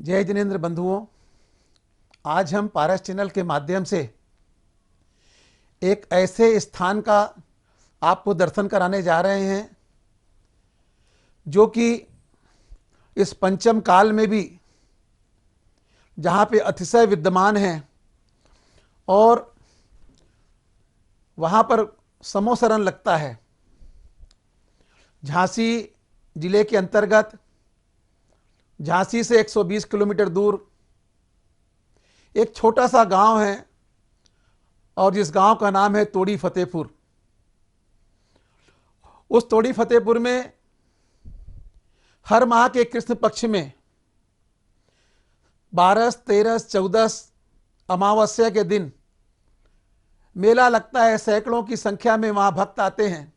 जय जिनेंद्र बंधुओं, आज हम पारस चैनल के माध्यम से एक ऐसे स्थान का आपको दर्शन कराने जा रहे हैं जो कि इस पंचम काल में भी जहाँ पे अतिशय विद्यमान है और वहाँ पर समोसरण लगता है। झांसी जिले के अंतर्गत झांसी से 120 किलोमीटर दूर एक छोटा सा गांव है और जिस गांव का नाम है तोड़ी फतेहपुर। उस तोड़ी फतेहपुर में हर माह के कृष्ण पक्ष में 12, 13, 14 अमावस्या के दिन मेला लगता है। सैकड़ों की संख्या में वहां भक्त आते हैं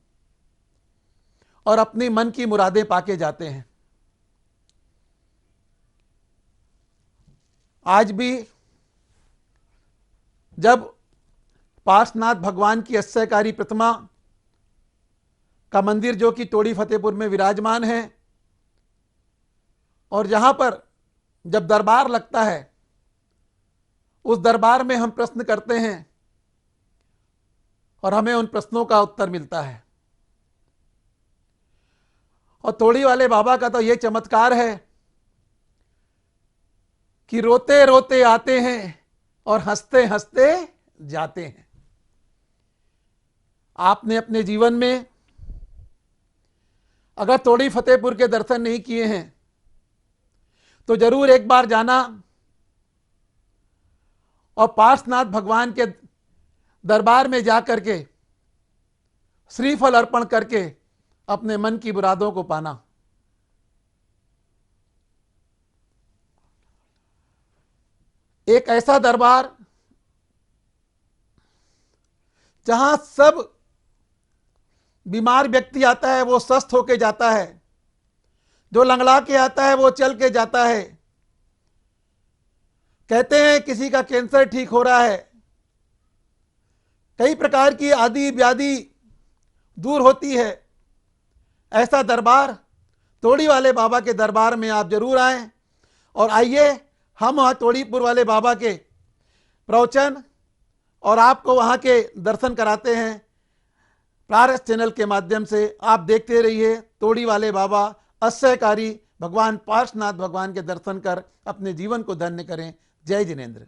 और अपनी मन की मुरादें पाके जाते हैं। आज भी जब पार्श्वनाथ भगवान की अश्चर्यकारी प्रतिमा का मंदिर जो कि तोड़ी फतेहपुर में विराजमान है और जहां पर जब दरबार लगता है उस दरबार में हम प्रश्न करते हैं और हमें उन प्रश्नों का उत्तर मिलता है। और तोड़ी वाले बाबा का तो यह चमत्कार है कि रोते रोते आते हैं और हंसते हंसते जाते हैं। आपने अपने जीवन में अगर तोड़ी फतेहपुर के दर्शन नहीं किए हैं तो जरूर एक बार जाना और पार्श्वनाथ भगवान के दरबार में जाकर के श्रीफल अर्पण करके अपने मन की मुरादों को पाना। एक ऐसा दरबार जहां सब बीमार व्यक्ति आता है वो स्वस्थ होके जाता है, जो लंगड़ा के आता है वो चल के जाता है। कहते हैं किसी का कैंसर ठीक हो रहा है, कई प्रकार की आदि व्याधि दूर होती है। ऐसा दरबार तोड़ी वाले बाबा के दरबार में आप जरूर आएं और आइए हम वहाँ तोड़ीपुर वाले बाबा के प्रवचन और आपको वहाँ के दर्शन कराते हैं पारस चैनल के माध्यम से। आप देखते रहिए तोड़ी वाले बाबा अश्चर्यकारी भगवान पार्श्वनाथ भगवान के दर्शन कर अपने जीवन को धन्य करें। जय जिनेंद्र।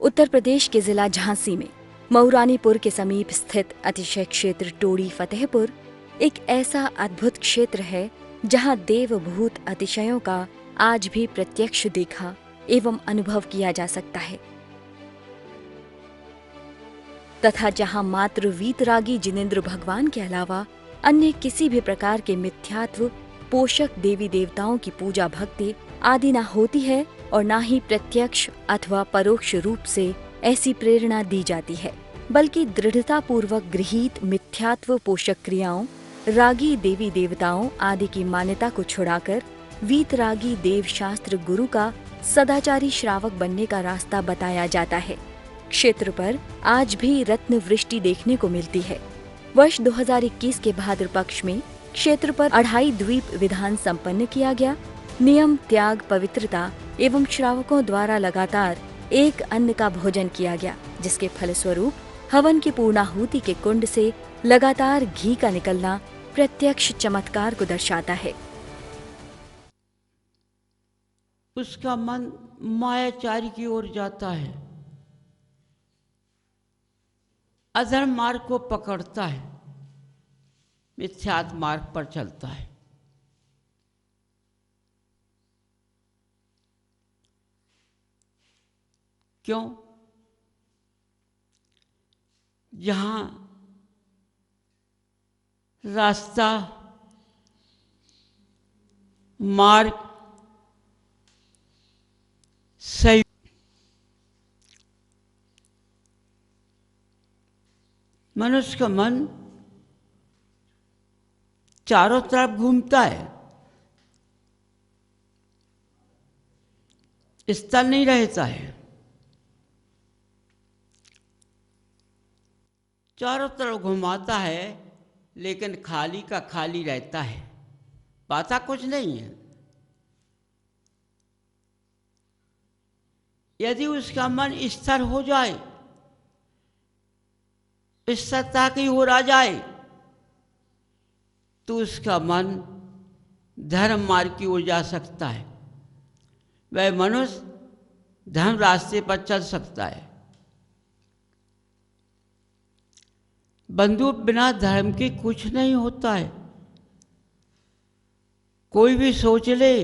उत्तर प्रदेश के जिला झांसी में मऊरानीपुर के समीप स्थित अतिशय क्षेत्र तोड़ी फतेहपुर एक ऐसा अद्भुत क्षेत्र है जहां देवभूत अतिशयों का आज भी प्रत्यक्ष देखा एवं अनुभव किया जा सकता है तथा जहां मात्र वीतरागी जिनेंद्र भगवान के अलावा अन्य किसी भी प्रकार के मिथ्यात्व पोषक देवी देवताओं की पूजा भक्ति आदि न होती है और न ही प्रत्यक्ष अथवा परोक्ष रूप से ऐसी प्रेरणा दी जाती है, बल्कि दृढ़ता पूर्वक गृहीत मिथ्यात्व पोषक क्रियाओं रागी देवी देवताओं आदि की मान्यता को छुड़ाकर वीतरागी देव शास्त्र गुरु का सदाचारी श्रावक बनने का रास्ता बताया जाता है। क्षेत्र पर आज भी रत्न वृष्टि देखने को मिलती है। वर्ष 2021 के भाद्र पक्ष में क्षेत्र पर अढ़ाई द्वीप विधान संपन्न किया गया। नियम त्याग पवित्रता एवं श्रावकों द्वारा लगातार एक अन्न का भोजन किया गया, जिसके फलस्वरूप हवन की पूर्णाहुति के कुंड से लगातार घी का निकलना प्रत्यक्ष चमत्कार को दर्शाता है। उसका मन मायाचारी की ओर जाता है, अधर्म मार्ग को पकड़ता है, मिथ्यात्व मार्ग पर चलता है। क्यों? जहां रास्ता मार्ग सही मनुष्य का मन चारों तरफ घूमता है, स्थल नहीं रहता है। चारों तरफ घुमाता है लेकिन खाली का खाली रहता है, पाता कुछ नहीं है। यदि उसका मन स्थिर हो जाए, स्थिरता की ओर आ जाए, तो उसका मन धर्म मार्ग की ओर जा सकता है। वह मनुष्य धर्म रास्ते पर चल सकता है। बंधु, बिना धर्म के कुछ नहीं होता है। कोई भी सोच ले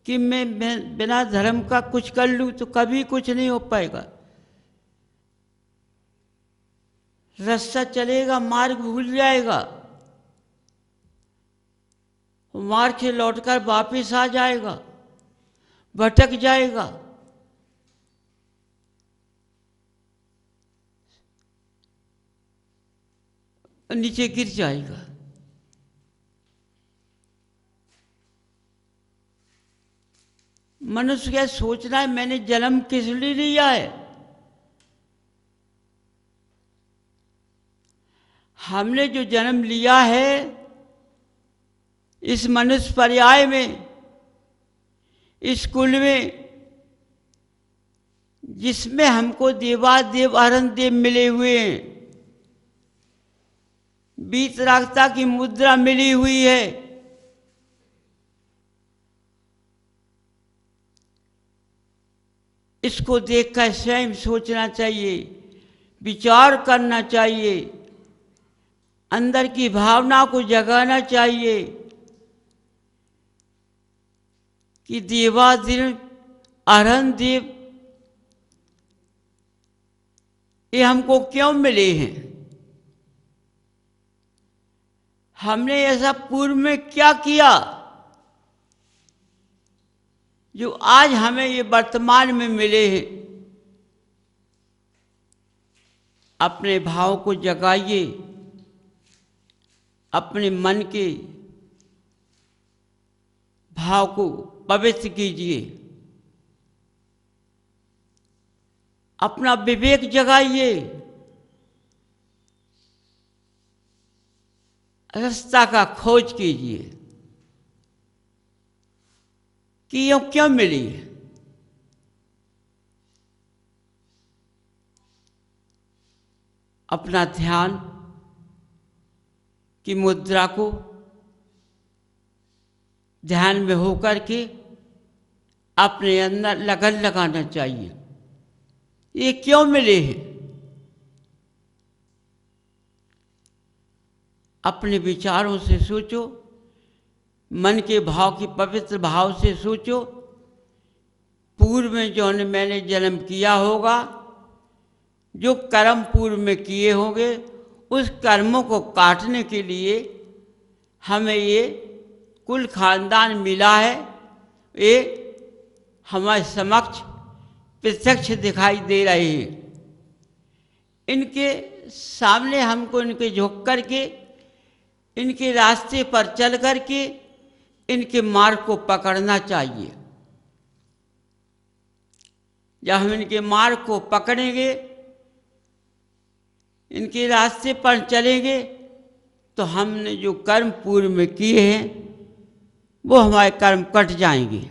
कि मैं बिना धर्म का कुछ कर लूं तो कभी कुछ नहीं हो पाएगा। रास्ता चलेगा, मार्ग भूल जाएगा, मार्ग से लौटकर वापिस आ जाएगा, भटक जाएगा। नीचे गिर जाएगा। मनुष्य क्या सोचना है, मैंने जन्म किस लिए लिया है? हमने जो जन्म लिया है इस मनुष्य पर्याय में, इस कुल में, जिसमें हमको देवादेव अरनदेव मिले हुए हैं, वीतरागता की मुद्रा मिली हुई है। इसको देखकर स्वयं सोचना चाहिए, विचार करना चाहिए, अंदर की भावना को जगाना चाहिए कि देवादेव अरनदेव ये हमको क्यों मिले हैं? हमने ऐसा पूर्व में क्या किया जो आज हमें ये वर्तमान में मिले हैं? अपने भाव को जगाइए, अपने मन के भाव को पवित्र कीजिए, अपना विवेक जगाइए, रास्ता का खोज कीजिए कि ये क्यों मिली है। अपना ध्यान की मुद्रा को ध्यान में होकर के अपने अंदर लगन लगाना चाहिए। ये क्यों मिले हैं? अपने विचारों से सोचो, मन के भाव की पवित्र भाव से सोचो। पूर्व में जो मैंने जन्म किया होगा, जो कर्म पूर्व में किए होंगे, उस कर्मों को काटने के लिए हमें ये कुल खानदान मिला है। ये हमारे समक्ष प्रत्यक्ष दिखाई दे रहे हैं। इनके सामने हमको इनके झुक करके, इनके रास्ते पर चल करके इनके मार्ग को पकड़ना चाहिए। जब हम इनके मार्ग को पकड़ेंगे, इनके रास्ते पर चलेंगे, तो हमने जो कर्म पूर्व में किए हैं वो हमारे कर्म कट जाएंगे।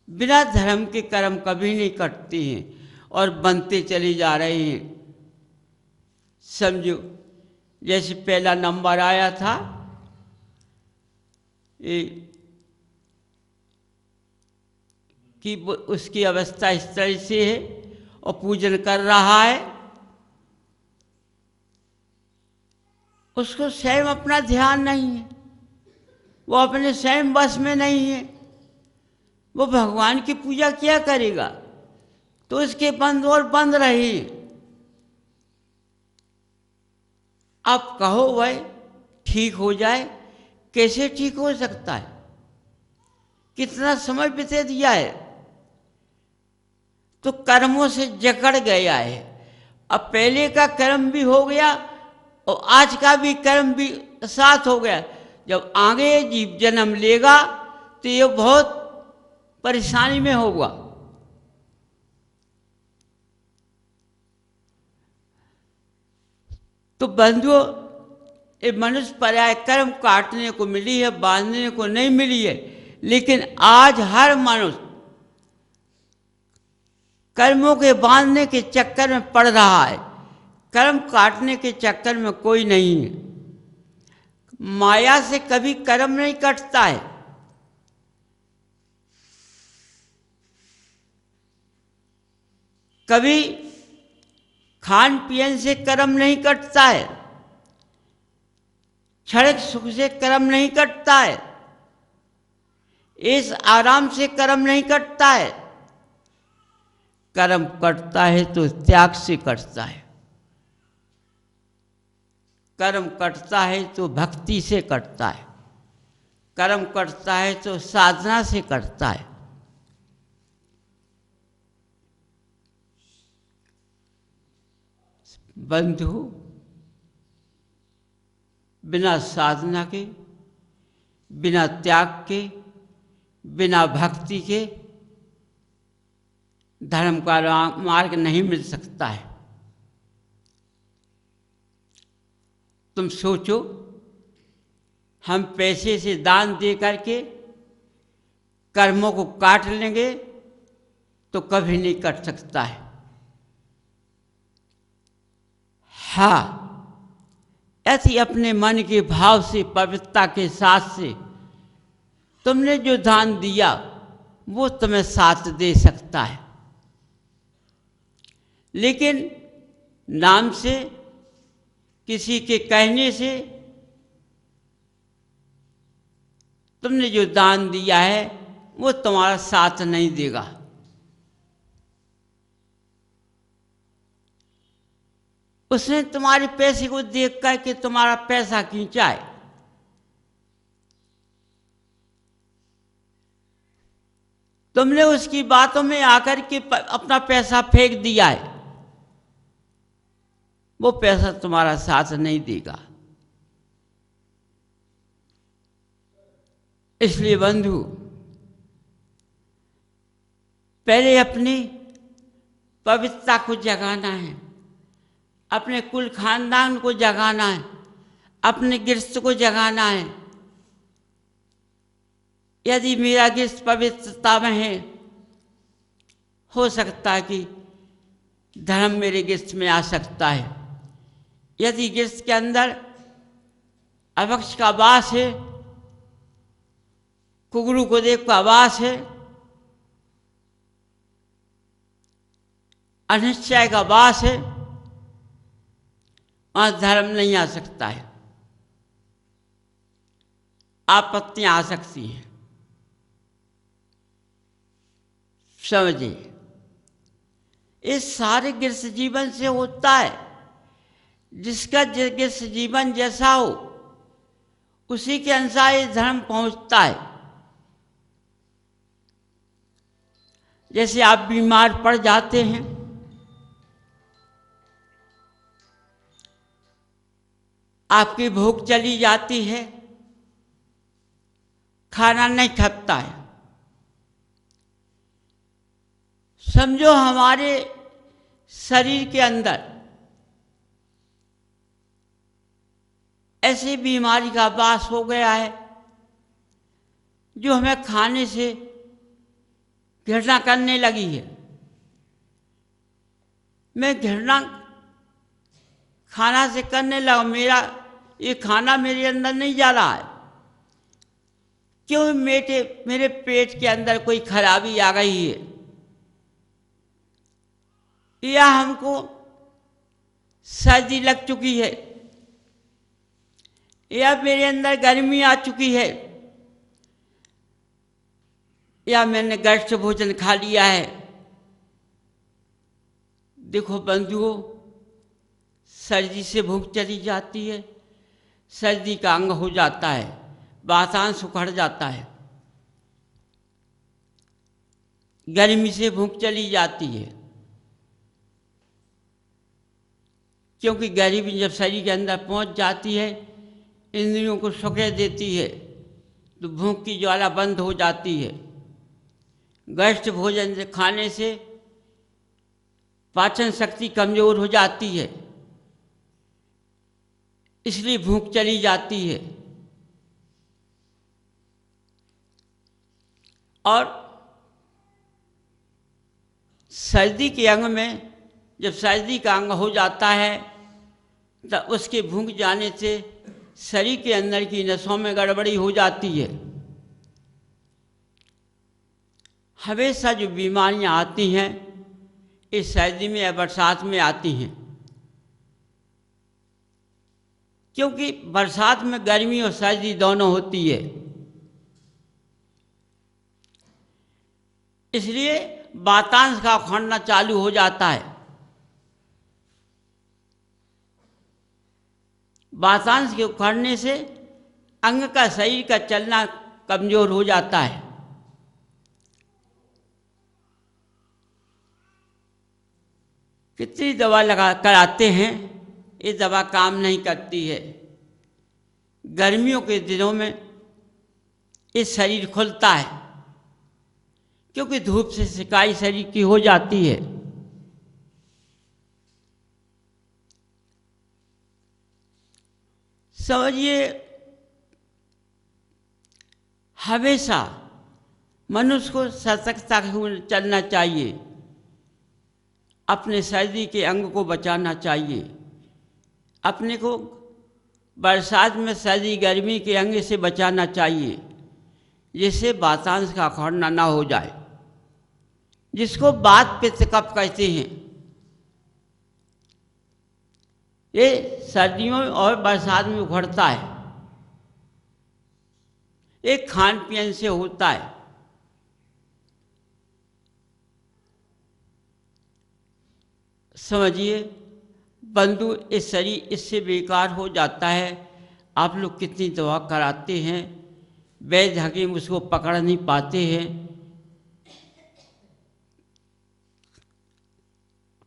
बिना धर्म के कर्म कभी नहीं कटते हैं और बनते चले जा रहे हैं। समझो, जैसे पहला नंबर आया था, कि उसकी अवस्था इस तरह से है और पूजन कर रहा है, उसको स्वयं अपना ध्यान नहीं है, वो अपने स्वयं बस में नहीं है। वो भगवान की पूजा क्या करेगा? तो उसके बंद और बंद रहे। आप कहो भाई ठीक हो जाए, कैसे ठीक हो सकता है? कितना समय बीते दिया है, तो कर्मों से जकड़ गया है। अब पहले का कर्म भी हो गया और आज का भी कर्म भी साथ हो गया। जब आगे जीव जन्म लेगा तो ये बहुत परेशानी में होगा। तो बंधुओं, ये मनुष्य पर्याय कर्म काटने को मिली है, बांधने को नहीं मिली है। लेकिन आज हर मनुष्य कर्मों के बांधने के चक्कर में पड़ रहा है, कर्म काटने के चक्कर में कोई नहीं है। माया से कभी कर्म नहीं कटता है। कभी खान पीन से कर्म नहीं कटता है, क्षणिक सुख से कर्म नहीं कटता है, इस आराम से कर्म नहीं कटता है। कर्म कटता है तो त्याग से कटता है, कर्म कटता है तो भक्ति से कटता है, कर्म कटता है तो साधना से कटता है। बंधु, बिना साधना के, बिना त्याग के, बिना भक्ति के धर्म का मार्ग नहीं मिल सकता है। तुम सोचो, हम पैसे से दान दे करके कर्मों को काट लेंगे तो कभी नहीं कट सकता है। हाँ, ऐसी अपने मन के भाव से, पवित्रता के साथ से तुमने जो दान दिया वो तुम्हें साथ दे सकता है। लेकिन नाम से, किसी के कहने से तुमने जो दान दिया है वो तुम्हारा साथ नहीं देगा। उसने तुम्हारे पैसे को देख कर के तुम्हारा पैसा खींचा है। तुमने उसकी बातों में आकर के अपना पैसा फेंक दिया है, वो पैसा तुम्हारा साथ नहीं देगा। इसलिए बंधु, पहले अपनी पवित्रता को जगाना है, अपने कुल खानदान को जगाना है, अपने गृहस्थ को जगाना है। यदि मेरा गृहस्थ पवित्रता में है, हो सकता है कि धर्म मेरे गृहस्थ में आ सकता है। यदि गृहस्थ के अंदर अभक्ष का वास है, कुगरू को देव का वास है, अनिश्चय का वास है, वहां धर्म नहीं आ सकता है। आपत्तियां आ सकती हैं। समझिए, इस सारे गृहस्थ जीवन से होता है। जिसका गृहस्थ जीवन जैसा हो उसी के अनुसार ये धर्म पहुंचता है। जैसे आप बीमार पड़ जाते हैं, आपकी भूख चली जाती है, खाना नहीं खपता है। समझो हमारे शरीर के अंदर ऐसी बीमारी का वास हो गया है जो हमें खाने से घृणा करने लगी है। मैं घृणा खाना से करने लगा, मेरा ये खाना मेरे अंदर नहीं जा रहा है। क्यों? मेरे पेट के अंदर कोई खराबी आ गई है, या हमको सर्दी लग चुकी है, या मेरे अंदर गर्मी आ चुकी है, या मैंने गर्म भोजन खा लिया है। देखो बंधुओं, सर्दी से भूख चली जाती है, सर्दी का अंग हो जाता है, वातांश उखड़ जाता है। गर्मी से भूख चली जाती है, क्योंकि गर्मी जब शरीर के अंदर पहुंच जाती है, इंद्रियों को सुखे देती है, तो भूख की ज्वाला बंद हो जाती है। गर्म भोजन से खाने से पाचन शक्ति कमजोर हो जाती है, इसलिए भूख चली जाती है। और सर्दी के अंग में जब सर्दी का अंग हो जाता है तो उसके भूख जाने से शरीर के अंदर की नसों में गड़बड़ी हो जाती है। हमेशा जो बीमारियां आती हैं इस सर्दी में या बरसात में आती हैं, क्योंकि बरसात में गर्मी और सर्दी दोनों होती है। इसलिए वातांश का उखड़ना चालू हो जाता है। वातांश के उखड़ने से अंग का शरीर का चलना कमजोर हो जाता है। कितनी दवा लगा कर आते हैं, ये दवा काम नहीं करती है। गर्मियों के दिनों में ये शरीर खुलता है, क्योंकि धूप से सिकाई शरीर की हो जाती है। समझिए, हमेशा मनुष्य को सतर्कता से चलना चाहिए, अपने सर्दी के अंग को बचाना चाहिए। अपने को बरसात में सर्दी गर्मी के अंग से बचाना चाहिए, जिससे वातांश का उखड़ना ना हो जाए, जिसको वात पित्त कफ कहते हैं। ये सर्दियों और बरसात में उखड़ता है। एक खान पीन से होता है। समझिए बंधु, इस शरीर इससे बेकार हो जाता है। आप लोग कितनी दवा कराते हैं, वैद्य हकीम उसको पकड़ नहीं पाते हैं।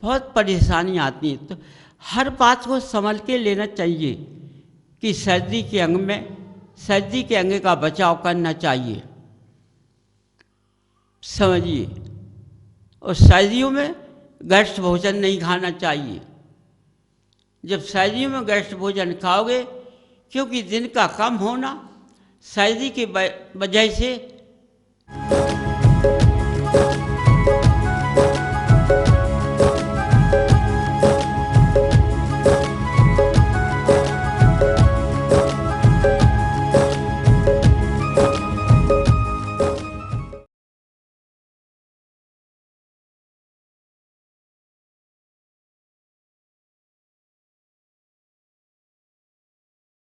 बहुत परेशानी आती है। तो हर बात को संभल के लेना चाहिए कि सर्दी के अंग का बचाव करना चाहिए। समझिए, और सर्दियों में गर्म भोजन नहीं खाना चाहिए। जब सर्दियों में गर्म भोजन खाओगे, क्योंकि दिन का कम होना सर्दी की वजह से